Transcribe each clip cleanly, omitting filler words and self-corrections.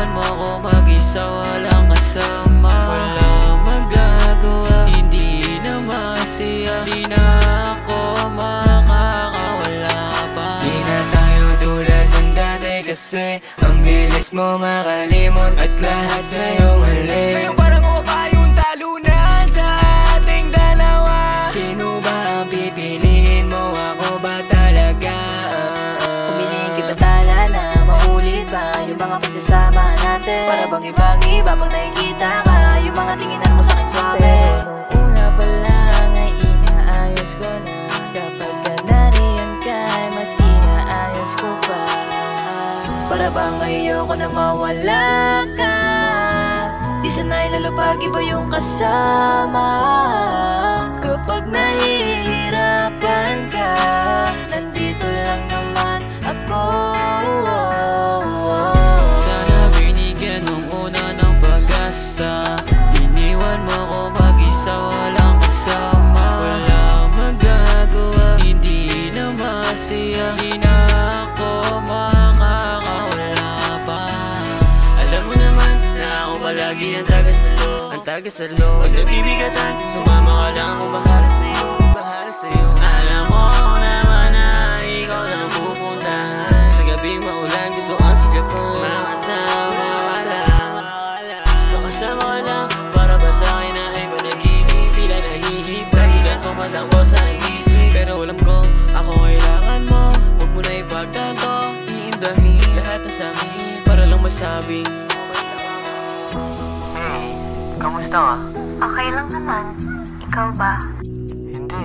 Iniwan mo ako mag-isa, walang kasama. Wala magagawa, hindi na masaya. Di na ako makakawala pa. Di na tayo tulad ng dati, kasi ang bilis mo makalimot at lahat sa'yo mali. Ngayon parang ako pa yung talunan sa ating dalawa. Sino ba ang pipiliin mo? Ako ba talaga? Pumiliin kita tala na maulit pa yung mga pagsasama natin. Para bang ibang-iba pag nakikita ka, yung mga tinginan mo sa'kin swabe. Pero nung una pa lang ay inaayos ko na. Kapag ka nariyan ka ay mas inaayos ko pa. Para bang ayoko na mawala ka. Di sanay lalo pag iba yung kasama. Kapag nahihirapan ka, nandito lang naman ako. Sana binigyan mong una ng pag-asa. Iniwan mo ako mag-isa, walang kasama. Wala magagawa, hindi na masaya. Di na ako makakawala pa. Alam mo naman na ako palagi ang taga-salo. Ang taga-salo, pag nabibigatan, sumama ka lang, ako bahala sa'yo. Bahala sa'yo. Alam mo naman na ikaw lang pupuntahan. Sa gabing maulan, gusto kang sigapan. Makasama ka lang, makasama ka lang. Para ba sa'kin na ay panaginip, tila nahihip. Lagi kang tumatakbo sa isip, pero alam ko, ako kailangan mo. Huwag mo na ipagtanto, iindahin lahat ng sabihin para lang masabi. Hey, kamusta ka? Okay lang naman. Ikaw ba? Hindi.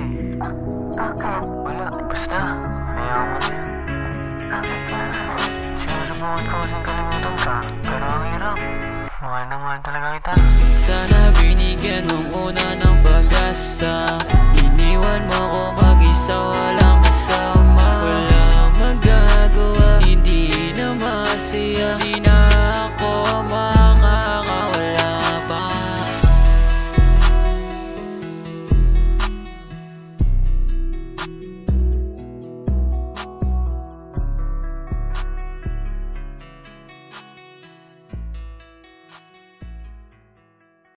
Bakit? Wala, basta. Hayaan mo na yan. Bakit ba? Sinusubukan ko kasing kalimutan ka, pero ang hirap. Mahal na mahal talaga kita. Sana binigyan mong una ng pag-asa. Iniwan mo ako mag-isa, walang kasama. Wala magagawa, hindi na masaya. Di na